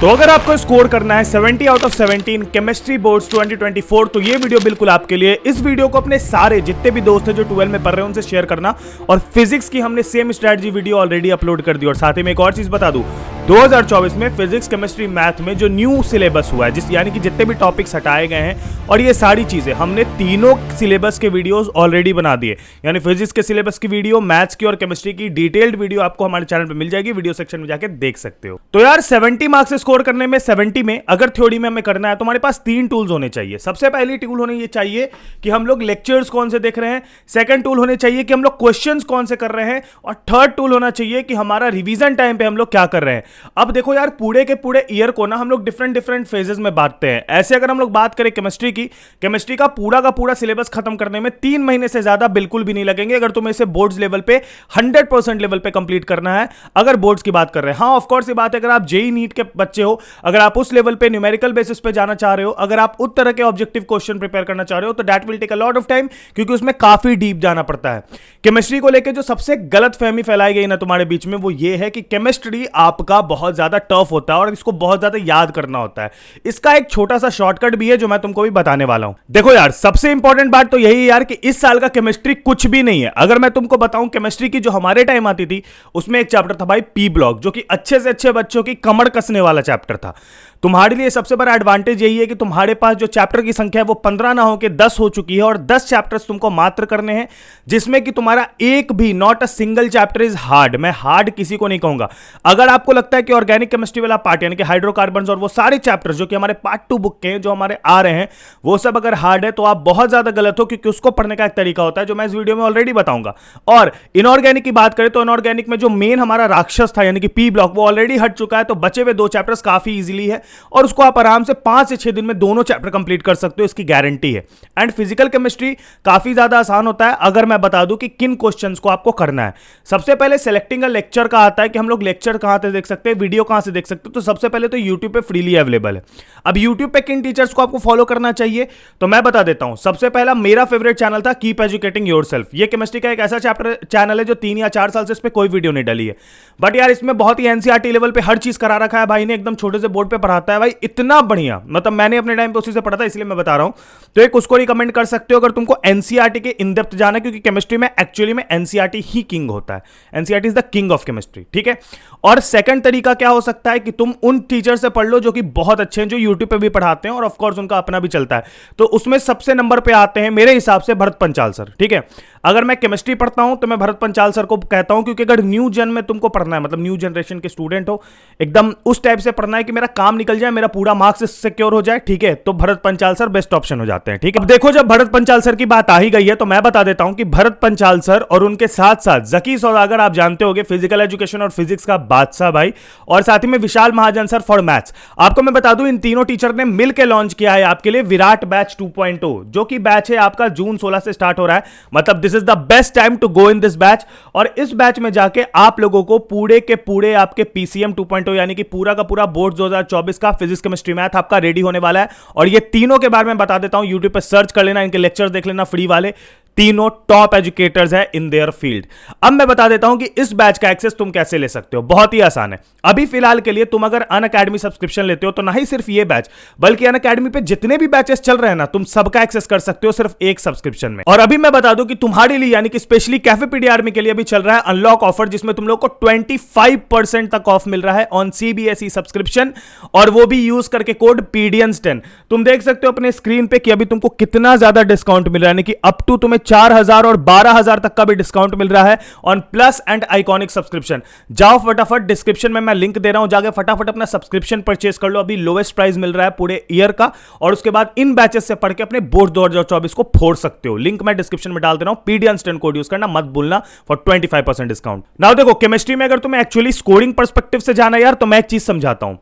तो अगर आपको स्कोर करना है 70 आउट ऑफ 17 केमिस्ट्री बोर्ड्स 2024 तो ये वीडियो बिल्कुल आपके लिए। इस वीडियो को अपने सारे जितने भी दोस्त हैं जो 12 में पढ़ रहे हैं उनसे शेयर करना। और फिजिक्स की हमने same strategy video already upload कर दी। और साथ ही में एक और चीज बता दूं, 2024 में फिजिक्स केमिस्ट्री मैथ में जो न्यू सिलेबस हुआ है, जिस यानी कि जितने भी टॉपिक्स हटाए गए हैं और ये सारी चीजें हमने तीनों सिलेबस के वीडियोस ऑलरेडी बना दिए। यानी फिजिक्स के सिलेबस की वीडियो, मैथ्स की और केमिस्ट्री की डिटेल्ड वीडियो आपको हमारे चैनल पे मिल जाएगी, वीडियो सेक्शन में जाके देख सकते हो। तो यार 70 मार्क्स स्कोर करने में 70 में अगर थ्योरी में हमें करना है तो हमारे पास 3 टूल्स होने चाहिए। सबसे पहली टूल होने ये चाहिए कि हम लोग लेक्चर्स कौन से देख रहे हैं, सेकंड टूल होने चाहिए कि हम लोग क्वेश्चंस कौन से कर रहे हैं, और थर्ड टूल होना चाहिए कि हमारा रिवीजन टाइम पे हम लोग क्या कर रहे हैं। अब देखो यार, पूरे के पूरे ईयर को ना हम लोग डिफरेंट फेजेस में बांटते हैं। ऐसे अगर हम लोग बात करें केमिस्ट्री की, केमिस्ट्री का पूरा सिलेबस खत्म करने में 3 महीने से ज्यादा बिल्कुल भी नहीं लगेंगे अगर तुम्हें इसे बोर्ड्स लेवल पे 100% लेवल पे कंप्लीट करना है। अगर बोर्ड्स की बात कर रहे हैं, हाँ ऑफ कोर्स ये बात है, अगर आप जेई नीट के बच्चे हो, अगर आप उस लेवल पे न्यूमेरिकल बेसिस पे जाना चाह रहे हो, अगर आप उस तरह के ऑब्जेक्टिव क्वेश्चन प्रिपेयर करना चाह रहे हो, तो that will take a lot of time, क्योंकि उसमें काफी डीप जाना पड़ता है। केमिस्ट्री को लेकर जो सबसे गलतफहमी फैलाई गई ना तुम्हारे बीच में, वो ये है कि केमिस्ट्री आपका बहुत ज्यादा टफ होता है और इसको बहुत ज्यादा याद करना होता है। इसका एक छोटा सा शॉर्टकट भी है जो मैं तुमको भी बताने वाला हूं। देखो यार, सबसे इंपॉर्टेंट बात तो यही है यार कि इस साल का केमिस्ट्री कुछ भी नहीं है। अगर मैं तुमको बताऊं, केमिस्ट्री की जो हमारे टाइम आती थी उसमें एक चैप्टर था भाई पी ब्लॉक, जो कि अच्छे से अच्छे बच्चों की कमर कसने वाला चैप्टर था। तुम्हारे लिए सबसे बड़ा एडवांटेज यही है कि तुम्हारे पास जो चैप्टर की संख्या है वो 15 ना होकर 10 हो चुकी है, और 10 चैप्टर्स तुमको मात्र करने हैं, जिसमें कि तुम्हारा एक भी not a single chapter is hard. मैं हार्ड किसी को नहीं कहूंगा। अगर आपको लगता है कि ऑर्गेनिक केमिस्ट्री वाला पार्ट यानी कि हाइड्रोकार्बन्स और वो सारे चैप्टर्स जो कि हमारे पार्ट 2 बुक के हैं, जो हमारे आ रहे हैं, वो सब अगर हार्ड है तो आप बहुत ज्यादा गलत हो, क्योंकि उसको पढ़ने का एक तरीका होता है जो मैं इस वीडियो में ऑलरेडी बताऊंगा। और इनऑर्गेनिक की बात करें तो इनऑर्गेनिक में जो मेन हमारा राक्षस था यानी कि पी ब्लॉक, वो ऑलरेडी हट चुका है, तो बचे हुए 2 चैप्टर्स काफी इजीली है और उसको आप आराम से 5 से 6 दिन में दोनों चैप्टर कंप्लीट कर सकते हो, इसकी गारंटी है। एंड फिजिकल केमिस्ट्री काफी ज्यादा आसान होता है। अगर मैं बता दूं कि किन क्वेश्चंस को आपको करना है, सबसे पहले सिलेक्टिंग अ लेक्चर का आता है कि हम लोग लेक्चर कहां से देख सकते हैं, वीडियो कहां से देख सकते हैं। तो सबसे पहले तो YouTube पे फ्रीली अवेलेबल है। अब YouTube पे किन टीचर्स को आपको फॉलो करना चाहिए तो मैं बता देता हूं। सबसे पहला मेरा फेवरेट चैनल था कीप एजुकेटिंग योरसेल्फ। ये केमिस्ट्री का एक ऐसा चैनल है जो 3 या 4 साल से इस पे कोई वीडियो नहीं डली है, बट यार इसमें बहुत ही एनसीईआरटी लेवल पे हर चीज करा रखा है भाई ने, एकदम छोटे से बोर्ड पे पढ़ाता है भाई, इतना बढ़िया। मतलब मैंने अपने टाइम पे उसी से पढ़ा था, इसलिए मैं बता रहा हूं। तो एक उसको रिकमेंड कर सकते हो अगर तुमको एनसीईआरटी के इन डेप्थ जाना है, क्योंकि केमिस्ट्री में एक्चुअली में एनसीईआरटी ही किंग होता है। NCERT is the king of chemistry, ठीक है। और सेकंड तरीका क्या हो सकता है कि तुम उन टीचर से पढ़ लो जो कि बहुत अच्छे हैं, जो यूट्यूब पे भी पढ़ाते हैं और ऑफ कोर्स उनका अपना भी चलता है। तो उसमें सबसे नंबर पे आते हैं मेरे हिसाब से भरत पंचाल सर, ठीक है। अगर मैं केमिस्ट्री पढ़ता हूं तो मैं भरत पंचाल सर को कहता हूं, क्योंकि अगर न्यू जन में तुमको पढ़ना है, मतलब न्यू जनरेशन के स्टूडेंट हो, एकदम उस टाइप से पढ़ना है कि मेरा काम निकल जाए, मेरा पूरा मार्क्स सिक्योर हो जाए, ठीक है, तो Bharat Panchal sir best option हो जाते हैं, ठीक है। अब देखो, जब भरत पंचाल सर की बात आ ही गई है तो मैं बता देता हूं कि भरत पंचाल सर और उनके साथ साथ जकी सौदागर, आप जानते होंगे, फिजिकल एजुकेशन और फिजिक्स का बादशाह भाई, और साथ ही में विशाल महाजन सर फॉर मैथ्स। आपको मैं बता दूं, इन तीनों टीचर ने मिलकर लॉन्च किया है आपके लिए विराट बैच 2.0, जो कि बैच है आपका जून 16 से स्टार्ट हो रहा है। मतलब this is the best time to go in this batch. और इस बैच में जाके आप लोगों को पूरे के पूरे आपके पीसीएम 2.0 यानी कि पूरा का पूरा बोर्ड 2024 का फिजिक्स केमिस्ट्री मैथ आपका रेडी होने वाला है। और ये तीनों के बारे में बता देता हूं, यूट्यूब पे सर्च कर लेना, इनके लेक्चर्स देख लेना फ्री वाले। तीनों टॉप एजुकेटर्स है इन देयर फील्ड। अब मैं बता देता हूं कि इस बैच का एक्सेस तुम कैसे ले सकते हो। बहुत ही आसान है। अभी फिलहाल के लिए तुम अगर अनअकैडमी सब्सक्रिप्शन लेते हो तो ना ही सिर्फ ये बैच, बल्कि अनअकैडमी पे जितने भी बैचेस चल रहे हैं ना, तुम सबका एक्सेस कर सकते हो सिर्फ एक सब्सक्रिप्शन में। और अभी मैं बता दूं कि तुम्हारे लिए यानी कि स्पेशली कैफेपीडिया आर्मी के लिए भी चल रहा है अनलॉक ऑफर, जिसमें तुम लोग को 25% तक ऑफ मिल रहा है ऑन सीबीएसई सब्सक्रिप्शन, और वो भी यूज करके कोड PDIANS10। तुम देख सकते हो अपने स्क्रीन पे कि अभी तुमको कितना ज्यादा डिस्काउंट मिल रहा है, यानी कि अप टू तुम्हें 4000 और 12000 तक का भी डिस्काउंट मिल रहा है on plus and iconic subscription. जाओ फटाफट, डिस्क्रिप्शन में मैं लिंक दे रहा हूं, जाके फटाफट अपना सब्सक्रिप्शन परचेस कर लो। अभी लोएस्ट प्राइस मिल रहा है पूरे ईयर का, और उसके बाद इन बैचेस से पढ़ के अपने बोर्ड 2024 को फोड़ सकते हो। लिंक मैं डिस्क्रिप्शन में डाल दे रहा हूं, PDIANS10 कोड यूज करना मत भूलना फॉर 25% डिस्काउंट। नाउ देखो, केमिस्ट्री में अगर तुम्हें एक्चुअली स्कोरिंग पर्सपेक्टिव से जाना यार, तो मैं एक चीज समझाता हूं।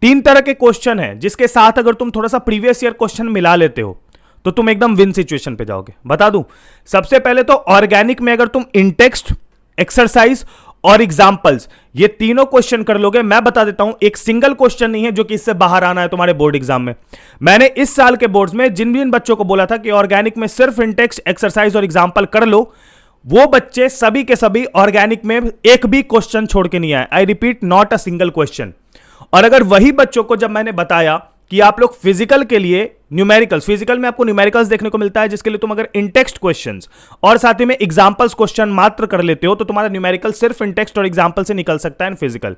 3 तरह के क्वेश्चन है, जिसके साथ अगर तुम थोड़ा सा प्रीवियस ईयर क्वेश्चन मिला लेते हो तो तुम एकदम विन सिचुएशन पे जाओगे। बता दूं, सबसे पहले तो ऑर्गेनिक में अगर तुम इंटेक्स्ट, एक्सरसाइज और एग्जाम्पल्स, ये तीनों क्वेश्चन कर लोगे, मैं बता देता हूं एक सिंगल क्वेश्चन नहीं है जो कि इससे बाहर आना है तुम्हारे बोर्ड एग्जाम में। मैंने इस साल के बोर्ड्स में जिन जिन बच्चों को बोला था कि ऑर्गेनिक में सिर्फ इंटेक्स्ट, एक्सरसाइज और एग्जाम्पल कर लो, वो बच्चे सभी के सभी ऑर्गेनिक में एक भी क्वेश्चन छोड़ के नहीं आए। I repeat, not a single question. और अगर वही बच्चों को जब मैंने बताया कि आप लोग फिजिकल के लिए न्यूमेरिकल्स, फिजिकल में आपको न्यूमेरिकल्स देखने को मिलता है, जिसके लिए तुम अगर इन टेक्स्ट क्वेश्चंस और साथ ही में एग्जांपल्स क्वेश्चन मात्र कर लेते हो तो तुम्हारा न्यूमेरिकल सिर्फ इन टेक्स्ट और एग्जांपल से निकल सकता है। फिजिकल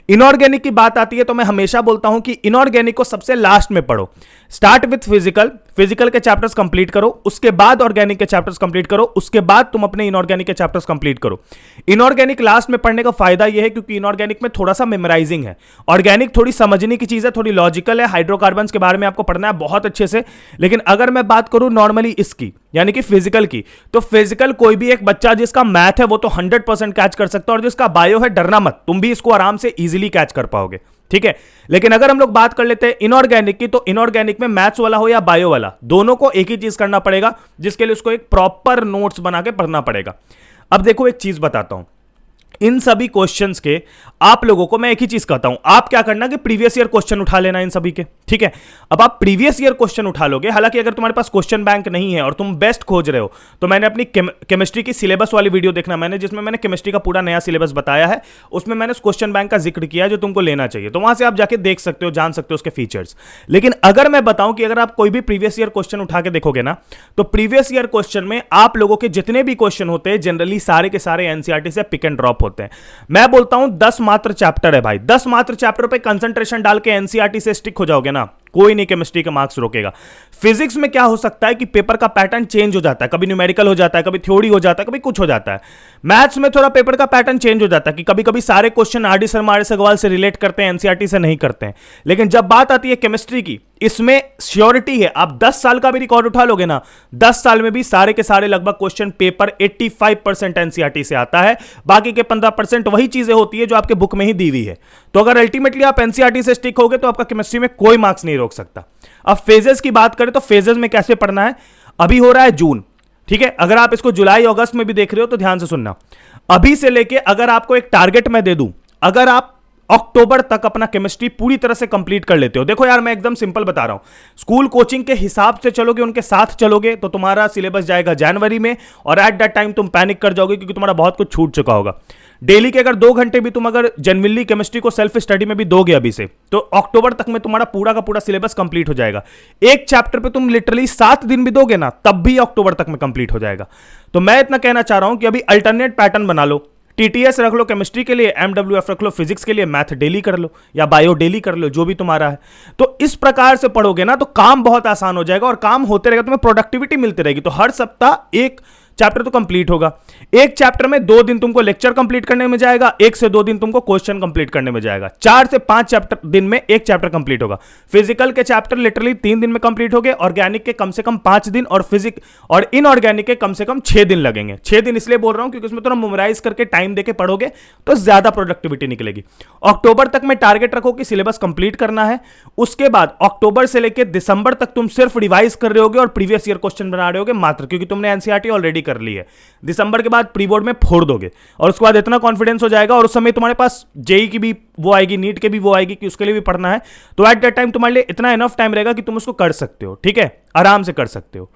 इनऑर्गेनिक की बात आती है तो मैं हमेशा बोलता हूं कि इनऑर्गेनिक को सबसे लास्ट में पढ़ो। स्टार्ट विथ फिजिकल, फिजिकल के चैप्टर्स कंप्लीट करो, उसके बाद ऑर्गेनिक के चैप्टर्स कंप्लीट करो, उसके बाद तुम अपने इनऑर्गेनिक के चैप्टर्स कंप्लीट करो। इनऑर्गेनिक लास्ट में पढ़ने का फायदा यह है क्योंकि इनऑर्गेनिक में थोड़ा सा मेमोराइजिंग है, ऑर्गेनिक थोड़ी समझने की चीज है, थोड़ी लॉजिकल है, हाइड्रोकार्बन्स के बारे में आपको पढ़ना है बहुत अच्छे से। लेकिन अगर मैं बात करूं नॉर्मली इसकी यानी कि फिजिकल की, तो फिजिकल कोई भी एक बच्चा जिसका मैथ है वो तो 100% कैच कर सकता है, और जिसका बायो है डरना मत, तुम भी इसको आराम से इजीली कैच कर पाओगे, ठीक है। लेकिन अगर हम लोग बात कर लेते हैं इनऑर्गेनिक की, तो इनऑर्गेनिक में मैथ्स वाला हो या बायो वाला, दोनों को एक ही चीज करना पड़ेगा, जिसके लिए उसको एक प्रॉपर नोट्स बना के पढ़ना पड़ेगा। अब देखो एक चीज बताता हूं, इन सभी क्वेश्चंस के आप लोगों को मैं एक ही चीज कहता हूं, आप क्या करना कि प्रीवियस ईयर क्वेश्चन उठा लेना इन सभी के, ठीक है। अब आप प्रीवियस ईयर क्वेश्चन उठा लोगे, हालांकि अगर तुम्हारे पास क्वेश्चन बैंक नहीं है और तुम बेस्ट खोज रहे हो तो मैंने अपनी केमिस्ट्री की सिलेबस वाली वीडियो देखना, मैंने जिसमें मैंने केमिस्ट्री का पूरा नया सिलेबस बताया है, उसमें मैंने क्वेश्चन बैंक का जिक्र किया जो तुमको लेना चाहिए, तो वहां से आप जाके देख सकते हो, जान सकते हो उसके फीचर्स। लेकिन अगर मैं बताऊं कि अगर आप कोई भी प्रीवियस ईयर क्वेश्चन उठा के देखोगे ना, तो प्रीवियस ईयर क्वेश्चन में आप लोगों के जितने भी क्वेश्चन होते हैं जनरली सारे के सारे एनसीईआरटी से पिक एंड ड्रॉप होते हैं। मैं बोलता हूं 10 मात्र चैप्टर है भाई, 10 मात्र चैप्टर पे कंसंट्रेशन डाल के एनसीईआरटी से स्टिक हो जाओगे ना, कोई नहीं केमिस्ट्री का मार्क्स रोकेगा। फिजिक्स में क्या हो सकता है कि पेपर का पैटर्न चेंज हो जाता है, कभी न्यूमेरिकल हो जाता है, कभी थ्योरी हो जाता है, कभी कुछ हो जाता है। मैथ्स में थोड़ा पेपर का पैटर्न चेंज हो जाता है कि कभी कभी सारे question R D Sharma R S Agarwal से रिलेट करते हैं, एनसीईआरटी से नहीं करते हैं। लेकिन जब बात आती है केमिस्ट्री की, इसमें श्योरिटी है, आप 10 साल का भी रिकॉर्ड उठा लोगे ना, 10 साल में भी सारे के सारे लगभग क्वेश्चन पेपर 85% एनसीईआरटी से आता है, बाकी के 15% वही चीजें होती है जो आपके बुक में ही दी हुई है। तो अगर अल्टीमेटली आप एनसीईआरटी से स्टिक होगे तो आपका केमिस्ट्री में कोई मार्क्स नहीं रोक सकता। अब फेजेस की बात करें तो फेजेस में कैसे पढ़ना है, अभी हो रहा है जून, ठीक है। अगर आप इसको जुलाई अगस्त में भी देख रहे हो तो ध्यान से सुनना, अभी से लेके अगर आपको एक टारगेट मैं दे दूं, अगर आप अक्टूबर तक अपना केमिस्ट्री पूरी तरह से कंप्लीट कर लेते हो, देखो यार मैं एकदम सिंपल बता रहा हूं, स्कूल कोचिंग के हिसाब से चलोगे, उनके साथ चलोगे तो तुम्हारा सिलेबस जाएगा जनवरी में, और एट दैट टाइम तुम पैनिक कर जाओगे क्योंकि तुम्हारा बहुत कुछ छूट चुका होगा। डेली के अगर 2 घंटे भी तुम अगर जेन्युइनली केमिस्ट्री को सेल्फ स्टडी में भी दोगे अभी से, तो अक्टूबर तक में तुम्हारा पूरा का पूरा सिलेबस कंप्लीट हो जाएगा। एक चैप्टर पे तुम लिटरली 7 दिन भी दोगे ना, तब भी अक्टूबर तक में कंप्लीट हो जाएगा। तो मैं इतना कहना चाह रहा हूं कि अभी अल्टरनेट पैटर्न बना लो, टीटीएस रख लो केमिस्ट्री के लिए, एमडब्ल्यूएफ रख लो फिजिक्स के लिए, मैथ डेली कर लो या बायो डेली कर लो, जो भी तुम्हारा है। तो इस प्रकार से पढ़ोगे ना तो काम बहुत आसान हो जाएगा, और काम होते रहेगा, तुम्हें प्रोडक्टिविटी मिलती रहेगी। तो हर सप्ताह एक चैप्टर तो कंप्लीट होगा, एक चैप्टर में 2 दिन तुमको लेक्चर कंप्लीट करने में जाएगा, 1 से 2 दिन तुमको क्वेश्चन कंप्लीट करने में जाएगा, 4 से 5 चैप्टर दिन में एक चैप्टर कंप्लीट होगा। फिजिकल के चैप्टर लिटरली 3 दिन में कंप्लीट हो गए, ऑर्गेनिक के कम से कम 5 दिन, और फिजिक और इनऑर्गेनिक के कम से कम 6 दिन लगेंगे। 6 दिन इसलिए बोल रहा हूं क्योंकि उसमें थोड़ा मेमोराइज करके टाइम देके पढ़ोगे तो ज्यादा प्रोडक्टिविटी निकलेगी। अक्टूबर तक में टारगेट रखो कि सिलेबस कंप्लीट करना है, उसके बाद अक्टूबर से लेकर दिसंबर तक तुम सिर्फ रिवाइज कर रहे होगे और प्रीवियस ईयर क्वेश्चन बना रहे होगे मात्र, क्योंकि तुमने एनसीईआरटी ऑलरेडी कर ली है। दिसंबर के बाद प्री बोर्ड में फोड़ दोगे, और उसके बाद इतना कॉन्फिडेंस हो जाएगा, और उस समय तुम्हारे पास जेई की भी वो आएगी, नीट के भी वो आएगी कि उसके लिए भी पढ़ना है, तो एट दैट टाइम तुम्हारे लिए इतना इनफ टाइम रहेगा कि तुम उसको कर सकते हो, ठीक है, आराम से कर सकते हो।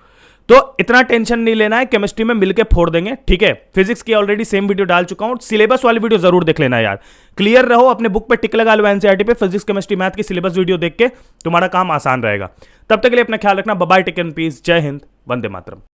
तो इतना टेंशन नहीं लेना है, केमिस्ट्री में मिलके फोड़ देंगे, ठीक है। फिजिक्स की ऑलरेडी सेम वीडियो डाल चुका हूं, सिलेबस वाली वीडियो जरूर देख लेना यार, क्लियर रहो, अपने बुक पे टिक लगा लो एनसीईआरटी पे, फिजिक्स केमिस्ट्री मैथ की सिलेबस वीडियो देख के तुम्हारा काम आसान रहेगा। तब तक के लिए अपना ख्याल रखना, bye bye, take care, peace, जय हिंद, वंदे मातरम।